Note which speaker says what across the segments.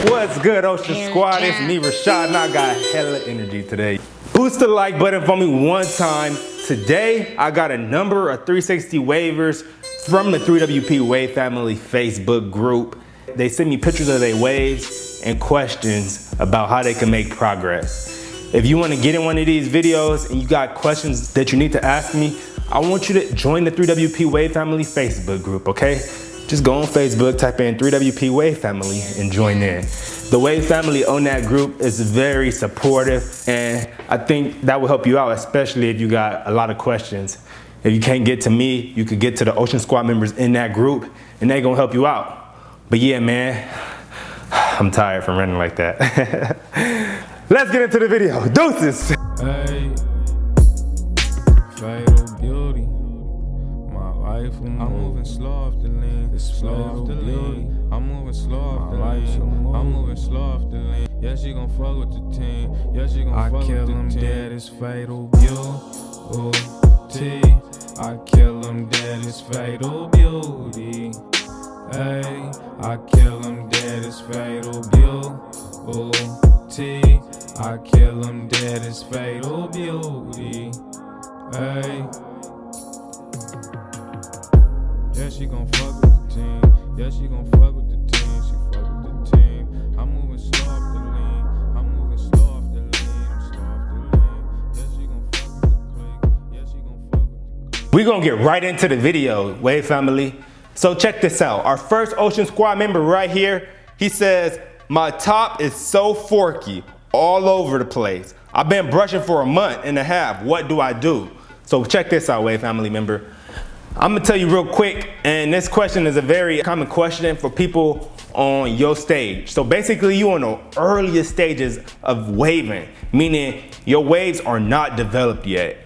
Speaker 1: What's good, Ocean Squad? It's me, Rashad, and I got hella energy today. Boost the like button for me one time. Today, I got a number of 360 waivers from the 3WP Wave Family Facebook group. They sent me pictures of their waves and questions about how they can make progress. If you want to get in one of these videos and you got questions that you need to ask me, I want you to join the 3WP Wave Family Facebook group, okay? Just go on Facebook, type in 3WP Wave Family and join in. The Wave Family on that group is very supportive, and I think that will help you out, especially if you got a lot of questions. If you can't get to me, you could get to the Ocean Squad members in that group, and they're gonna help you out. But yeah, man, I'm tired from running like that. Let's get into the video. Deuces!
Speaker 2: Hey, fatal beauty. My life, I'm moving slow off the lean. It's slow off the lean. I'm moving slow off the lean. I'm moving slow off the lean. Yeah, she gon' fuck with the team. Yeah, she gon' fuck with the team. I kill them dead, it's fatal beauty. I kill them dead, it's fatal beauty. Hey, I kill them dead, it's fatal beauty. I kill them dead, it's fatal beauty. Hey. Yeah, she gon' fuck with the team. Yeah, she gon' fuck with the team. She fuck with the team. I'm moving slow off the lean. I'm moving slow off the lean. I'm slow off the lean. Yeah, she gon' fuck with the clique. Yeah, she gon' fuck with the clique.
Speaker 1: We're gonna get right into the video, Wave Family. So check this out. Our first Ocean Squad member right here, he says, my top is so forky, all over the place. I've been brushing for a month and a half. What do I do? So check this out, Wave Family member. I'm gonna tell you real quick, and this question is a very common question for people on your stage. So basically, you on the earliest stages of waving, meaning your waves are not developed yet.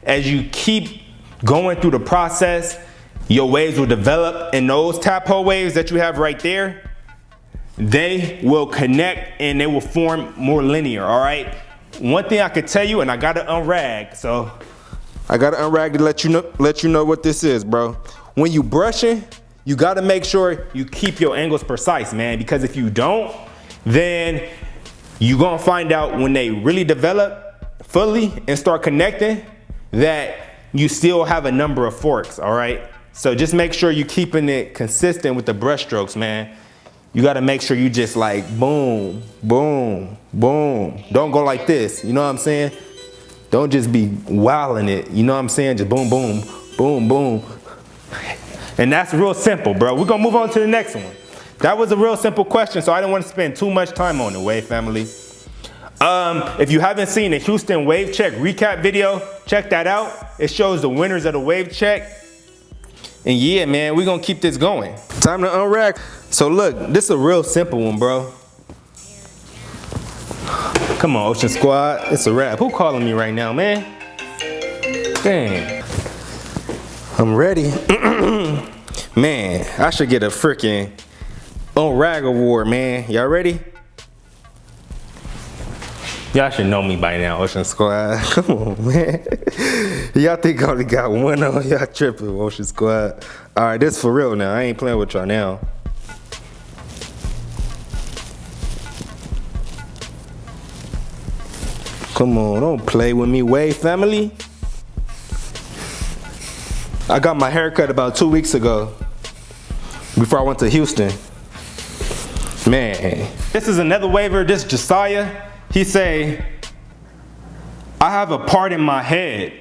Speaker 1: As you keep going through the process, your waves will develop, and those tadpole waves that you have right there, they will connect and they will form more linear, all right? One thing I could tell you, and I gotta unrag, so I gotta unrag to let you know what this is, bro. When you brushing, you gotta make sure you keep your angles precise, man, because if you don't, then you gonna find out when they really develop fully and start connecting that you still have a number of forks, all right? So just make sure you're keeping it consistent with the brush strokes, man. You gotta make sure you just like boom, boom, boom. Don't go like this, you know what I'm saying? Don't just be wilding it, you know what I'm saying? Just boom, boom, boom, boom. And that's real simple, bro. We're gonna move on to the next one. That was a real simple question, so I didn't want to spend too much time on it, Wave Family. If you haven't seen the Houston Wave Check recap video, check that out. It shows the winners of the Wave Check. And yeah, man, we're gonna keep this going. Time to unrack. So look, this is a real simple one, bro. Come on, Ocean Squad, it's a wrap. Who calling me right now, man? Dang. I'm ready. Man, I should get a freaking unrag award, man. Y'all ready? Y'all should know me by now, Ocean Squad. Come on, man. Y'all think I only got one on? Y'all tripping, Ocean Squad. All right, this for real now. I ain't playing with y'all now. Come on, don't play with me, Wave Family. I got my hair cut about 2 weeks ago before I went to Houston. Man, this is another waiver. This is Josiah. He say, I have a part in my head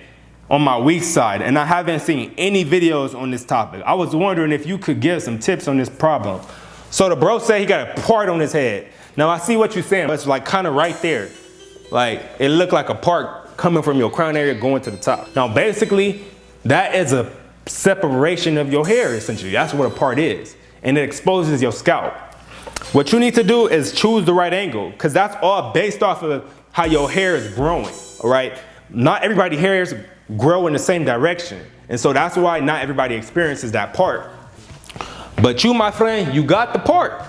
Speaker 1: on my weak side, and I haven't seen any videos on this topic. I was wondering if you could give some tips on this problem. So the bro said he got a part on his head. Now I see what you're saying, but it's like kind of right there. Like it looked like a part coming from your crown area going to the top. Now basically, that is a separation of your hair essentially. That's what a part is. And it exposes your scalp. What you need to do is choose the right angle, because that's all based off of how your hair is growing, all right? Not everybody's hairs grow in the same direction. And so that's why not everybody experiences that part. But you, my friend, you got the part.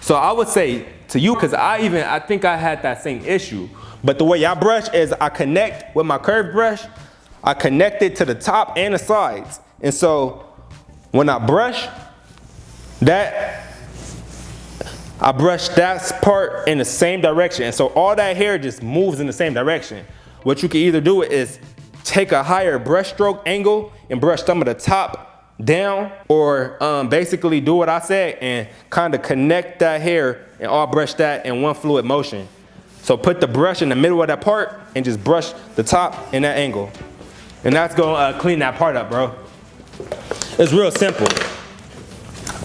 Speaker 1: So I would say to you, because I think I had that same issue. But the way I brush is I connect with my curved brush, I connect it to the top and the sides. And so when I brush, that I brush that part in the same direction. And so all that hair just moves in the same direction. What you can either do is take a higher brush stroke angle and brush some of the top down, or basically do what I said and kind of connect that hair and all brush that in one fluid motion. So put the brush in the middle of that part and just brush the top in that angle. And that's gonna clean that part up, bro. It's real simple.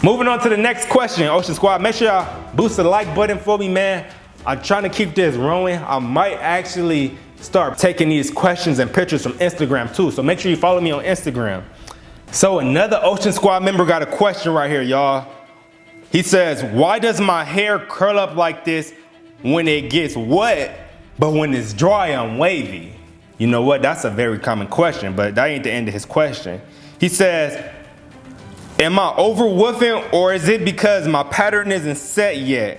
Speaker 1: Moving on to the next question, Ocean Squad. Make sure y'all boost the like button for me, man. I'm trying to keep this rolling. I might actually start taking these questions and pictures from Instagram too. So make sure you follow me on Instagram. So another Ocean Squad member got a question right here, y'all. He says, why does my hair curl up like this when it gets wet, but when it's dry, I'm wavy? You know what? That's a very common question, but that ain't the end of his question. He says, am I over woofing, or is it because my pattern isn't set yet?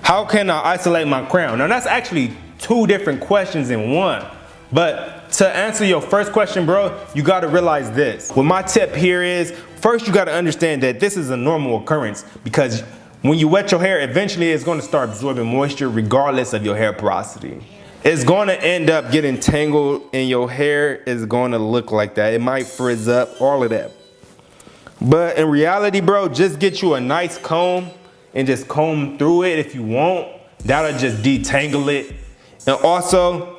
Speaker 1: How can I isolate my crown? Now that's actually two different questions in one. But to answer your first question, bro, you gotta realize this. What my tip here is, first you gotta understand that this is a normal occurrence, because when you wet your hair, eventually it's gonna start absorbing moisture regardless of your hair porosity. It's gonna end up getting tangled and your hair is gonna look like that. It might frizz up, all of that. But in reality, bro, just get you a nice comb and just comb through it if you want. That'll just detangle it. And also,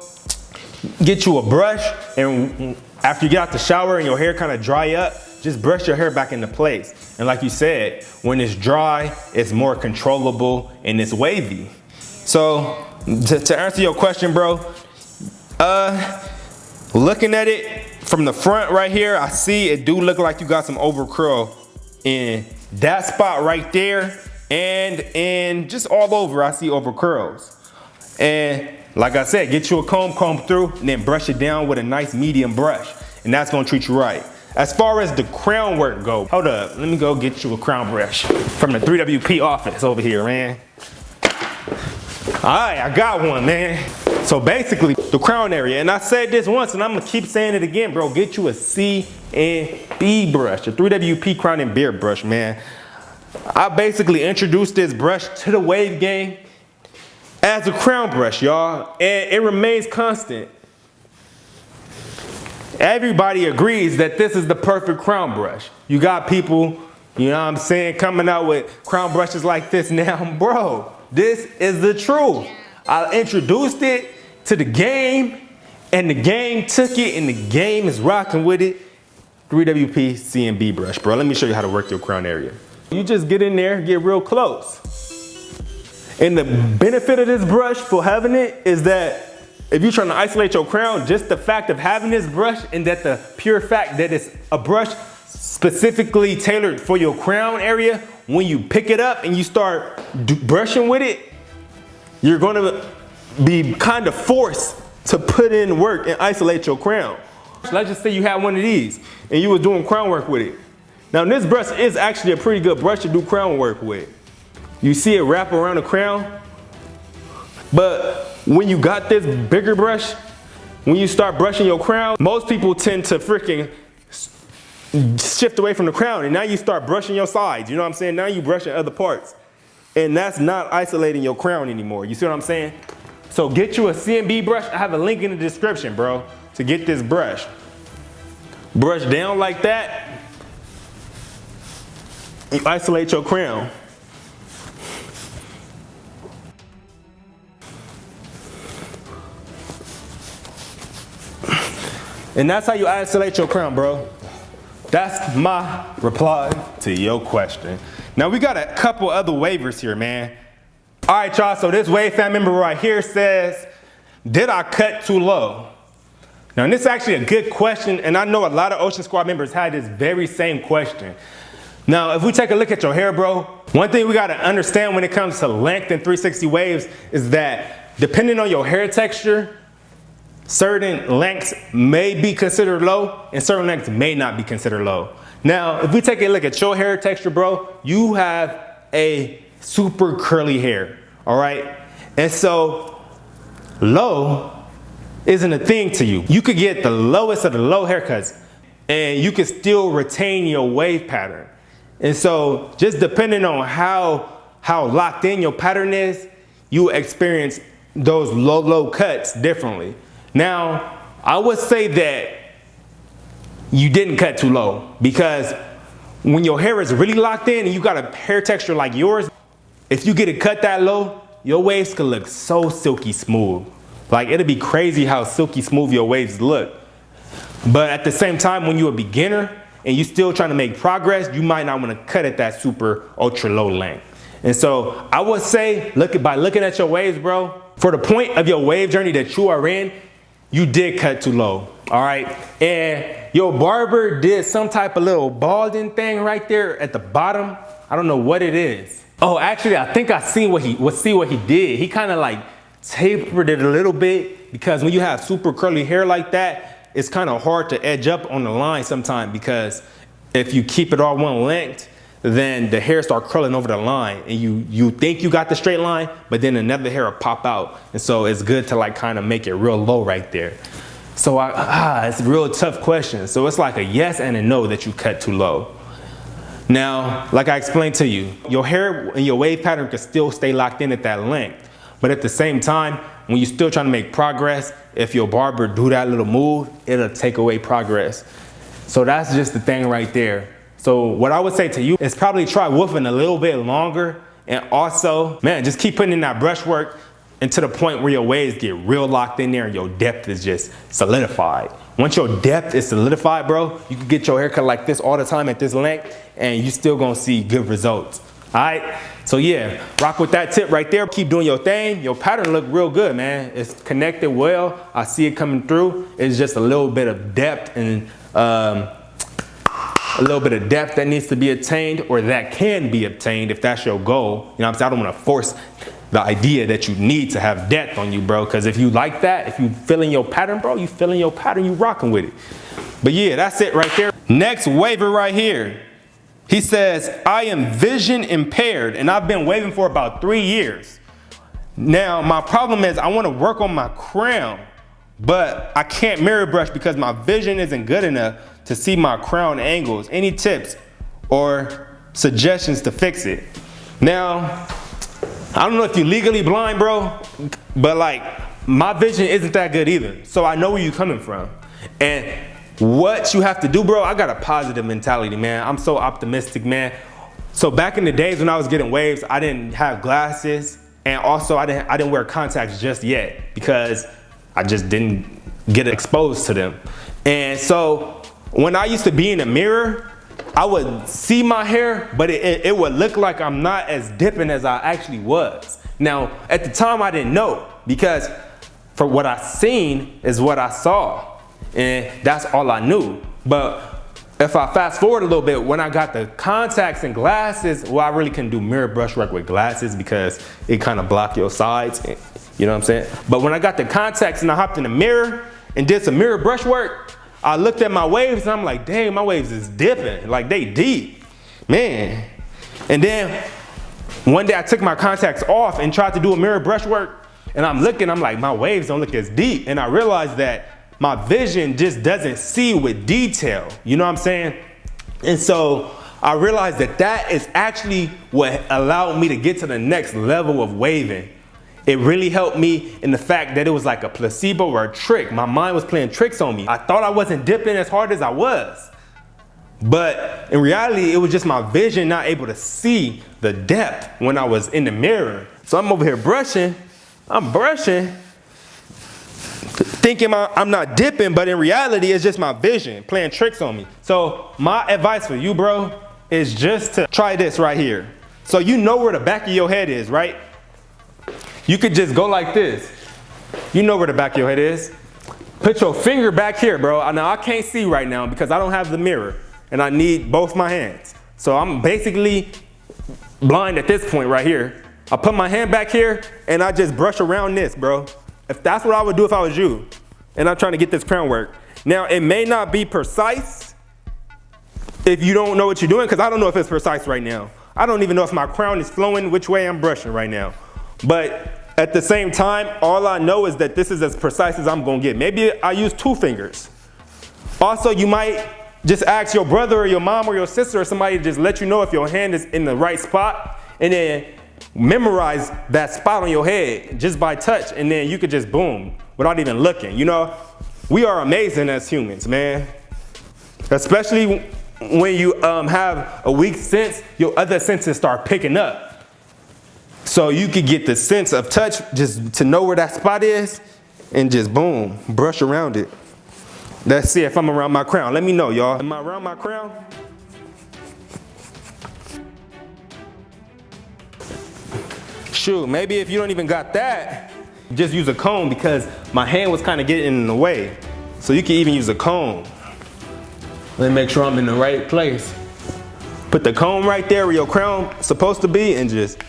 Speaker 1: get you a brush, and after you get out the shower and your hair kind of dry up, just brush your hair back into place. And like you said, when it's dry, it's more controllable and it's wavy. So to answer your question, bro, looking at it from the front right here, I see it do look like you got some over curl in that spot right there, and in just all over I see over curls. And like I said, get you a comb through, and then brush it down with a nice medium brush, and that's gonna treat you right. As far as the crown work go, hold up, let me go get you a crown brush from the 3WP office over here, man. All right, I got one, man. So basically, the crown area, and I said this once, and I'm gonna keep saying it again, bro, get you a C&B brush, a 3WP crown and beard brush, man. I basically introduced this brush to the wave game as a crown brush, y'all, and it remains constant. Everybody agrees that this is the perfect crown brush. You got people, you know what I'm saying, coming out with crown brushes like this now. Bro, this is the truth. I introduced it to the game, and the game took it, and the game is rocking with it. 3WP C&B brush, bro. Let me show you how to work your crown area. You just get in there, get real close. And the benefit of this brush for having it is that if you're trying to isolate your crown, just the fact of having this brush, and that the pure fact that it's a brush specifically tailored for your crown area, when you pick it up and you start brushing with it, you're gonna be kind of forced to put in work and isolate your crown. So let's just say you had one of these and you were doing crown work with it. Now this brush is actually a pretty good brush to do crown work with. You see it wrap around the crown, but when you got this bigger brush, when you start brushing your crown, most people tend to freaking shift away from the crown, and now you start brushing your sides, you know what I'm saying? Now you brushing other parts, and that's not isolating your crown anymore. You see what I'm saying? So get you a C&B brush. I have a link in the description, bro, to get this brush. Brush down like that, you isolate your crown. And that's how you isolate your crown, bro. That's my reply to your question. Now we got a couple other waivers here, man. All right, y'all, so this wave fan member right here says, did I cut too low? Now, and this is actually a good question, and I know a lot of Ocean Squad members had this very same question. Now, if we take a look at your hair, bro, one thing we gotta understand when it comes to length and 360 waves is that depending on your hair texture, certain lengths may be considered low and certain lengths may not be considered low. Now, if we take a look at your hair texture, bro, you have a super curly hair, all right? And so low isn't a thing to you. You could get the lowest of the low haircuts and you could still retain your wave pattern. And so just depending on how locked in your pattern is, you experience those low cuts differently. Now, I would say that you didn't cut too low, because when your hair is really locked in and you got a hair texture like yours, if you get it cut that low, your waves could look so silky smooth. Like, it'll be crazy how silky smooth your waves look. But at the same time, when you're a beginner and you're still trying to make progress, you might not want to cut at that super ultra low length. And so I would say, by looking at your waves, bro, for the point of your wave journey that you are in, you did cut too low, all right? And your barber did some type of little balding thing right there at the bottom. I don't know what it is. Oh, actually, I think I see what he did. He kind of like tapered it a little bit, because when you have super curly hair like that, it's kind of hard to edge up on the line sometimes, because if you keep it all one length, then the hair start curling over the line, and you think you got the straight line, but then another hair will pop out. And so it's good to like kind of make it real low right there. So it's a real tough question. So it's like a yes and a no that you cut too low. Now, like I explained to you, your hair and your wave pattern can still stay locked in at that length. But at the same time, when you're still trying to make progress, if your barber do that little move, it'll take away progress. So that's just the thing right there. So what I would say to you is probably try woofing a little bit longer, and also, man, just keep putting in that brushwork until the point where your waves get real locked in there and your depth is just solidified. Once your depth is solidified, bro, you can get your haircut like this all the time at this length, and you still gonna see good results. All right, so yeah, rock with that tip right there. Keep doing your thing. Your pattern look real good, man. It's connected well. I see it coming through. It's just a little bit of depth and a little bit of depth that needs to be attained, or that can be obtained if that's your goal. You know what I'm saying? I don't want to force the idea that you need to have depth on you, bro, because if you like that, if you feeling your pattern, bro, you feeling your pattern, you rocking with it. But yeah, that's it right there. Next waver right here. He says, I am vision impaired, and I've been waving for about 3 years. Now, my problem is I want to work on my crown, but I can't mirror brush because my vision isn't good enough to see my crown angles. Any tips or suggestions to fix it? Now, I don't know if you're legally blind, bro, but like, my vision isn't that good either. So I know where you're coming from. And what you have to do, bro, I got a positive mentality, man. I'm so optimistic, man. So back in the days when I was getting waves, I didn't have glasses, and also I didn't wear contacts just yet because I just didn't get exposed to them. And so when I used to be in the mirror, I would see my hair, but it would look like I'm not as dipping as I actually was. Now, at the time I didn't know, because for what I seen is what I saw. And that's all I knew. But if I fast forward a little bit, when I got the contacts and glasses, well, I really couldn't do mirror brushwork with glasses because it kind of block your sides. You know what I'm saying? But when I got the contacts and I hopped in the mirror and did some mirror brushwork, I looked at my waves and I'm like, dang, my waves is dipping. Like, they deep, man. And then one day I took my contacts off and tried to do a mirror brushwork, and I'm looking, I'm like, my waves don't look as deep. And I realized that my vision just doesn't see with detail. You know what I'm saying? And so I realized that that is actually what allowed me to get to the next level of waving. It really helped me in the fact that it was like a placebo or a trick. My mind was playing tricks on me. I thought I wasn't dipping as hard as I was. But in reality, it was just my vision not able to see the depth when I was in the mirror. So I'm over here brushing. I'm brushing, thinking I'm not dipping, but in reality, it's just my vision playing tricks on me. So my advice for you, bro, is just to try this right here. So you know where the back of your head is, right? You could just go like this. You know where the back of your head is. Put your finger back here, bro. Now I can't see right now because I don't have the mirror and I need both my hands. So I'm basically blind at this point right here. I put my hand back here and I just brush around this, bro. If that's what I would do if I was you, and I'm trying to get this crown work. Now, it may not be precise if you don't know what you're doing, because I don't know if it's precise right now. I don't even know if my crown is flowing which way I'm brushing right now. But at the same time, all I know is that this is as precise as I'm gonna get. Maybe I use 2 fingers. Also, you might just ask your brother or your mom or your sister or somebody to just let you know if your hand is in the right spot, and then memorize that spot on your head just by touch, and then you could just boom without even looking. You know, we are amazing as humans, man. Especially when you have a weak sense, your other senses start picking up. So you could get the sense of touch just to know where that spot is and just boom, brush around it. Let's see if I'm around my crown. Let me know, y'all. Am I around my crown? Shoot, maybe if you don't even got that, just use a comb, because my hand was kind of getting in the way. So you can even use a comb. Let me make sure I'm in the right place. Put the comb right there where your crown is supposed to be and just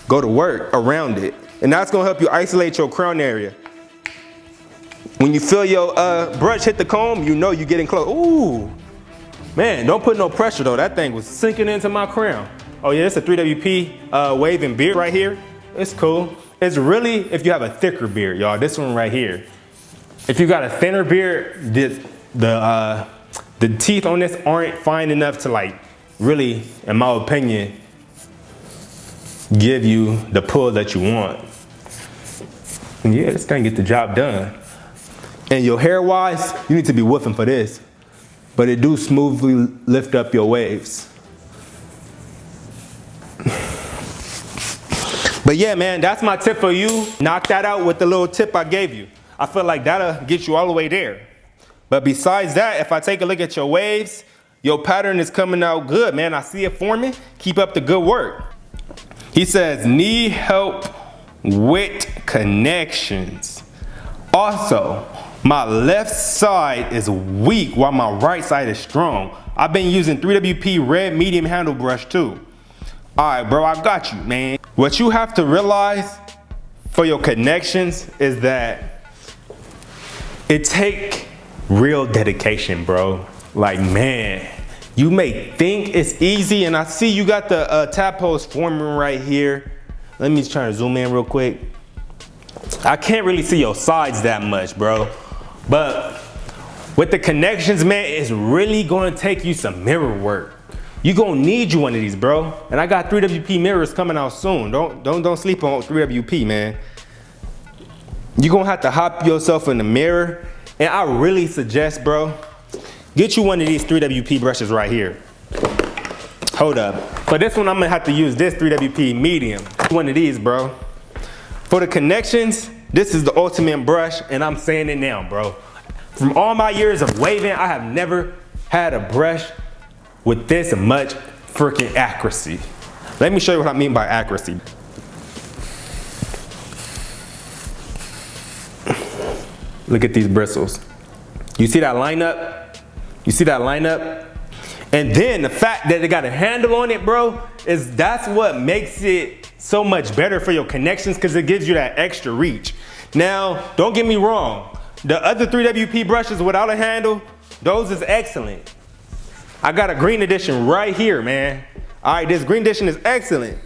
Speaker 1: go to work around it. And that's gonna help you isolate your crown area. When you feel your brush hit the comb, you know you're getting close. Ooh, man, don't put no pressure though. That thing was sinking into my crown. Oh yeah, it's a 3WP wave and beard right here. It's cool. It's really if you have a thicker beard, y'all. This one right here. If you got a thinner beard, the teeth on this aren't fine enough to like really, in my opinion, give you the pull that you want. And yeah, this thing get the job done. And your hair wise, you need to be woofing for this. But it do smoothly lift up your waves. But yeah, man, that's my tip for you. Knock that out with the little tip I gave you. I feel like that'll get you all the way there. But besides that, if I take a look at your waves, your pattern is coming out good, man. I see it forming. Keep up the good work. He says, need help with connections. Also, my left side is weak while my right side is strong. I've been using 3WP red medium handle brush too. All right, bro, I got you, man. What you have to realize for your connections is that it take real dedication, bro. Like, man, you may think it's easy, and I see you got the tap holes forming right here. Let me try to zoom in real quick. I can't really see your sides that much, bro. But with the connections, man, it's really gonna take you some mirror work. You gonna need you one of these, bro. And I got 3WP mirrors coming out soon. Don't sleep on 3WP, man. You gonna have to hop yourself in the mirror. And I really suggest, bro, get you one of these 3WP brushes right here. Hold up. For this one, I'm gonna have to use this 3WP medium. One of these, bro. For the connections, this is the ultimate brush, and I'm saying it now, bro. From all my years of waving, I have never had a brush with this much freaking accuracy. Let me show you what I mean by accuracy. Look at these bristles. You see that lineup? You see that lineup? And then the fact that it got a handle on it, bro, that's what makes it so much better for your connections, because it gives you that extra reach. Now, don't get me wrong. The other 3WP brushes without a handle, those is excellent. I got a green edition right here, man. All right, this green edition is excellent.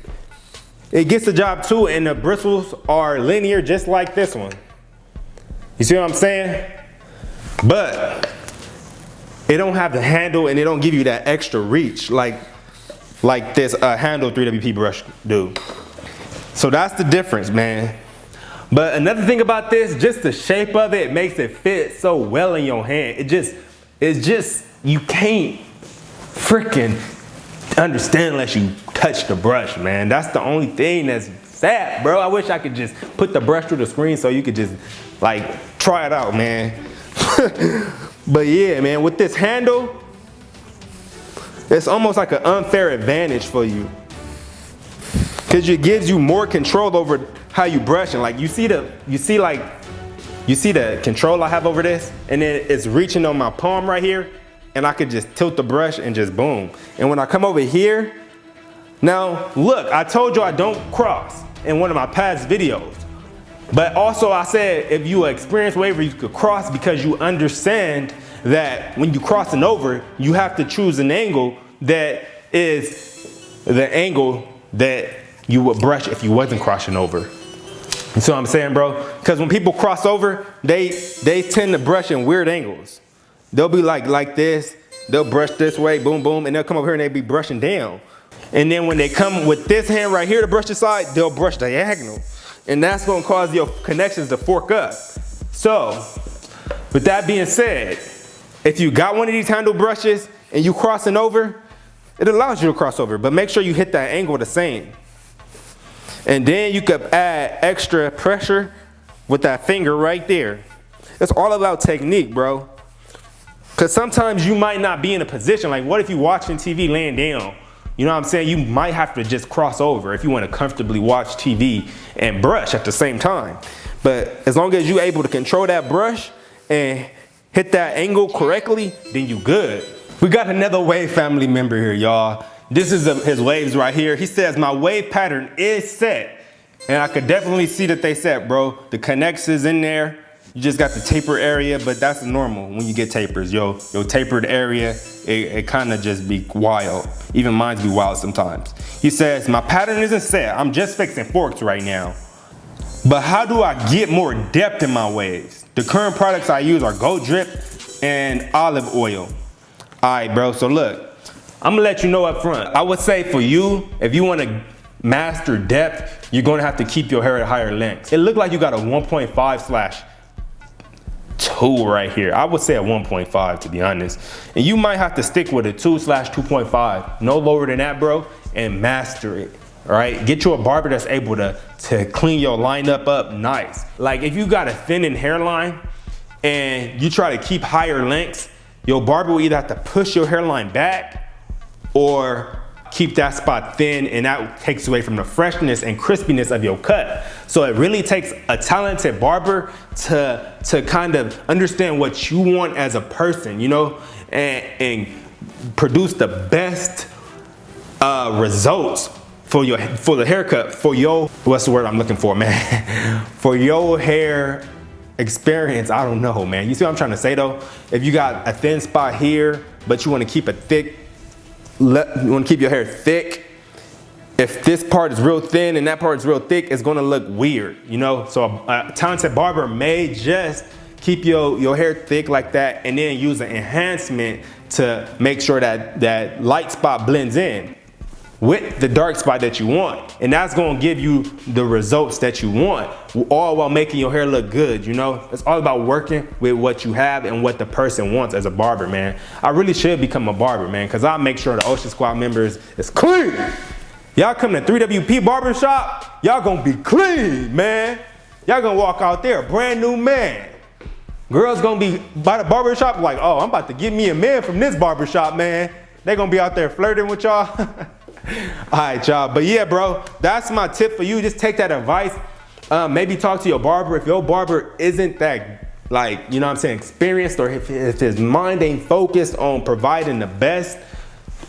Speaker 1: It gets the job too, and the bristles are linear just like this one. You see what I'm saying? But it don't have the handle, and it don't give you that extra reach like this handle 3WP brush do. So that's the difference, man. But another thing about this, just the shape of it makes it fit so well in your hand. It's just, you can't freaking understand unless you touch the brush, man. That's the only thing that's sad, bro. I wish I could just put the brush through the screen so you could just like try it out, man. But yeah, man, with this handle, it's almost like an unfair advantage for you, because it gives you more control over how you brush. And like you see the control I have over this, and then it's reaching on my palm right here, and I could just tilt the brush and just boom. And when I come over here, now look, I told you I don't cross in one of my past videos. But also I said if you are an experienced waver, you could cross, because you understand that when you crossing over, you have to choose an angle that is the angle that you would brush if you wasn't crossing over. You see what I'm saying, bro? Because when people cross over, they tend to brush in weird angles. They'll be like this, they'll brush this way, boom, boom, and they'll come over here and they'll be brushing down. And then when they come with this hand right here to brush the side, they'll brush diagonal. And that's gonna cause your connections to fork up. So, with that being said, if you got one of these handle brushes and you crossing over, it allows you to cross over, but make sure you hit that angle the same. And then you could add extra pressure with that finger right there. It's all about technique, bro. Cause sometimes you might not be in a position, like what if you watching TV laying down? You know what I'm saying? You might have to just cross over if you want to comfortably watch TV and brush at the same time. But as long as you're able to control that brush and hit that angle correctly, then you good. We got another wave family member here, y'all. This is his waves right here. He says, my wave pattern is set. And I could definitely see that they set, bro. The connects is in there. You just got the taper area, but that's normal when you get tapers. Your tapered area, it kind of just be wild. Even mine be wild sometimes. He says, my pattern isn't set. I'm just fixing forks right now. But how do I get more depth in my waves? The current products I use are Gold Drip and olive oil. All right, bro, so look, I'm gonna let you know up front. I would say for you, if you wanna master depth, you're gonna have to keep your hair at higher lengths. It looked like you got a 1.5/2 right here. I would say a 1.5 to be honest. And you might have to stick with a 2/2.5. No lower than that, bro, and master it. All right, get you a barber that's able to clean your lineup up nice. Like if you got a thinning hairline and you try to keep higher lengths, your barber will either have to push your hairline back or keep that spot thin, and that takes away from the freshness and crispiness of your cut. So it really takes a talented barber to kind of understand what you want as a person, you know, and produce the best results for the haircut, for your, what's the word I'm looking for, man? For your hair experience, I don't know, man. You see what I'm trying to say though? If you got a thin spot here, but you want to keep it thick, you want to keep your hair thick. If this part is real thin and that part is real thick, it's going to look weird, you know? So a talented barber may just keep your hair thick like that and then use an enhancement to make sure that that light spot blends in with the dark spot that you want. And that's gonna give you the results that you want, all while making your hair look good, you know? It's all about working with what you have and what the person wants as a barber, man. I really should become a barber, man, because I make sure the Ocean Squad members is clean. Y'all come to 3WP Barbershop, y'all gonna be clean, man. Y'all gonna walk out there a brand new man. Girls gonna be by the barbershop like, oh, I'm about to get me a man from this barbershop, man. They gonna be out there flirting with y'all. All right, y'all, but yeah, bro, that's my tip for you. Just take that advice. Maybe talk to your barber. If your barber isn't that, like, you know what I'm saying, experienced, or if his mind ain't focused on providing the best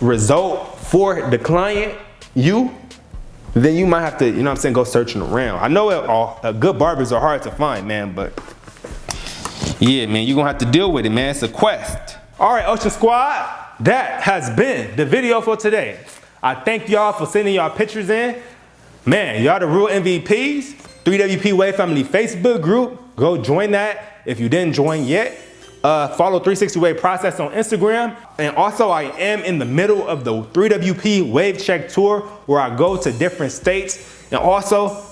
Speaker 1: result for the client, then you might have to, you know what I'm saying, go searching around. I know good barbers are hard to find, man, but yeah, man, you're gonna have to deal with it, man. It's a quest. All right, Ocean Squad, that has been the video for today. I thank y'all for sending y'all pictures in. Man, y'all the real MVPs. 3WP Wave Family Facebook group. Go join that if you didn't join yet. Follow 360 Wave Process on Instagram. And also I am in the middle of the 3WP Wave Check Tour where I go to different states. And also,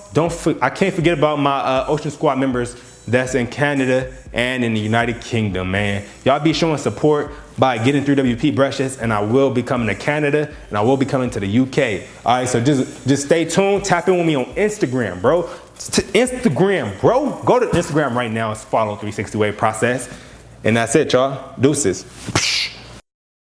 Speaker 1: I can't forget about my Ocean Squad members that's in Canada and in the United Kingdom, man. Y'all be showing support by getting 3WP brushes, and I will be coming to Canada and I will be coming to the UK. All right, so just stay tuned. Tap in with me on Instagram, bro. Go to Instagram right now and follow 360 Wave Process. And that's it, y'all. Deuces.